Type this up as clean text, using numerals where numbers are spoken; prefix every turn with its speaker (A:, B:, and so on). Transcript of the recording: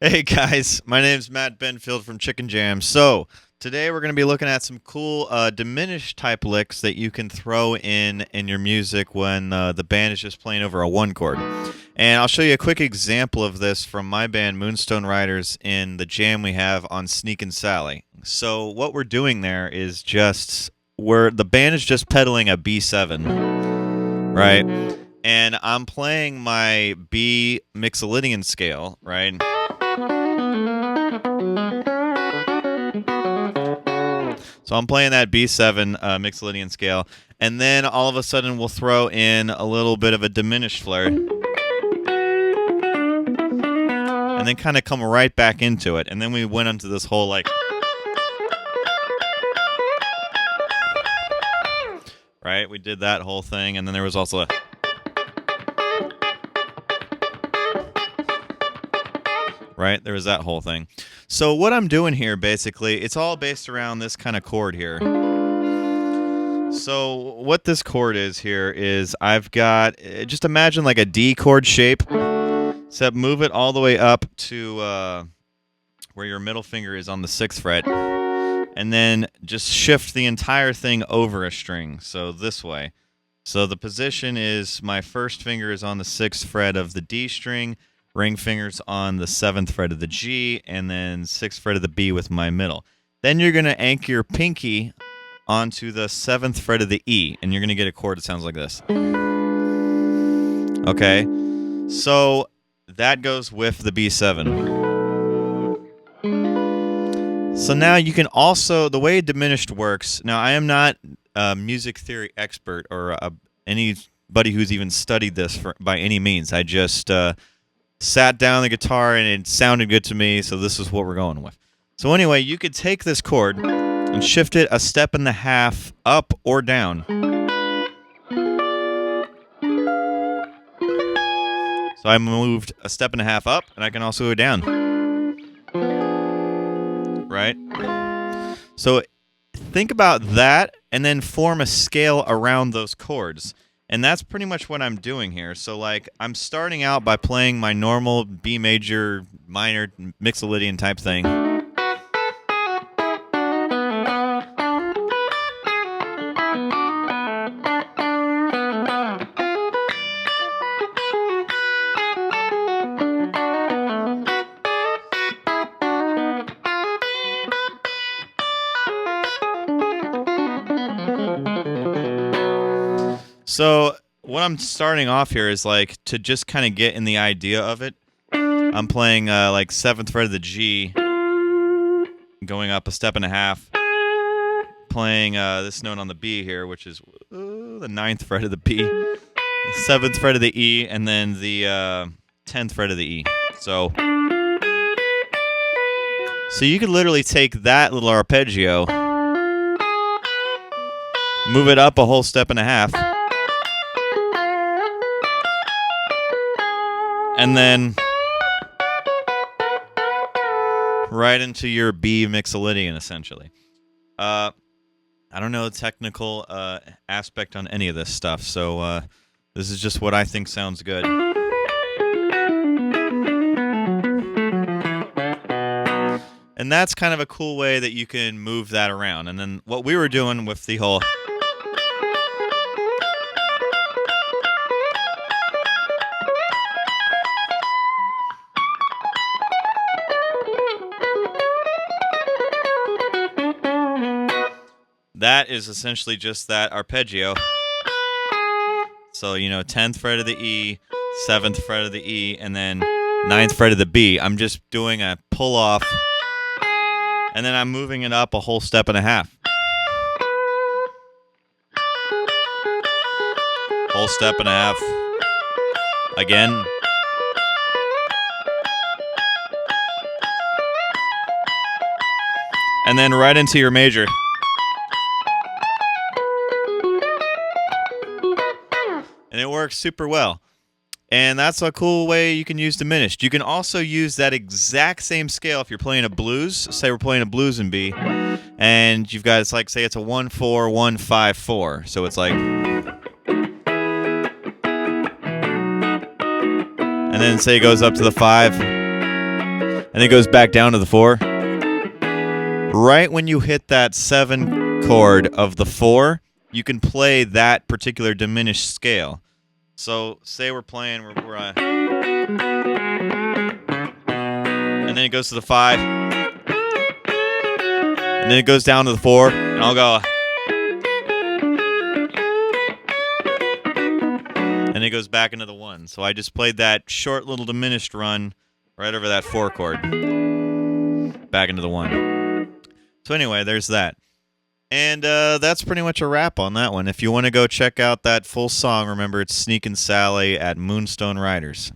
A: Hey guys, my name's Matt Benfield from Chicken Jam. So today we're going to be looking at some cool diminished type licks that you can throw in your music when the band is just playing over a one chord. And I'll show you a quick example of this from my band Moonstone Riders in the jam we have on Sneakin' Sally. So what we're doing there is the band is just pedaling a B7, right? And I'm playing my B Mixolydian scale, right? So I'm playing that B7 Mixolydian scale, and then all of a sudden we'll throw in a little bit of a diminished flare, and then kind of come right back into it. And then we went into this whole right? We did that whole thing, and then there was also a right? There was that whole thing. So what I'm doing here, basically, it's all based around this kind of chord here. So what this chord is here is I've got, just imagine like a D chord shape, except move it all the way up to where your middle finger is on the 6th fret, and then just shift the entire thing over a string, so this way. So the position is my first finger is on the 6th fret of the D string, ring fingers on the 7th fret of the G, and then 6th fret of the B with my middle. Then you're going to anchor your pinky onto the 7th fret of the E, and you're going to get a chord that sounds like this. Okay, so that goes with the B7. So now you can also, the way diminished works, now I am not a music theory expert or anybody who's even studied this by any means. I just sat down the guitar and it sounded good to me, so this is what we're going with. So anyway, you could take this chord and shift it a step and a half up or down. So I moved a step and a half up, and I can also go down. Right? So think about that and then form a scale around those chords. And that's pretty much what I'm doing here. So, like, I'm starting out by playing my normal B major minor Mixolydian type thing. So what I'm starting off here is like to just kind of get in the idea of it. I'm playing like 7th fret of the G, going up a step and a half, playing this note on the B here, which is the 9th fret of the B, the 7th fret of the E, and then the 10th fret of the E. So you could literally take that little arpeggio, move it up a whole step and a half, and then right into your B Mixolydian, essentially. I don't know the technical aspect on any of this stuff, so this is just what I think sounds good. And that's kind of a cool way that you can move that around. And then what we were doing with the whole... that is essentially just that arpeggio. So, 10th fret of the E, 7th fret of the E, and then 9th fret of the B. I'm just doing a pull off, and then I'm moving it up a whole step and a half. Whole step and a half. Again. And then right into your major. And it works super well. And that's a cool way you can use diminished. You can also use that exact same scale if you're playing a blues. Say we're playing a blues in B, and you've got, it's like, say it's a 1-4-1-5-4. So it's like, and then say it goes up to the 5, and then it goes back down to the 4. Right when you hit that 7 chord of the 4, you can play that particular diminished scale. So say we're playing, and then it goes to the 5, and then it goes down to the 4, and I'll go, and it goes back into the 1. So I just played that short little diminished run right over that 4 chord, back into the 1. So anyway, there's that. And that's pretty much a wrap on that one. If you want to go check out that full song, remember it's Sneakin' Sally at Moonstone Riders.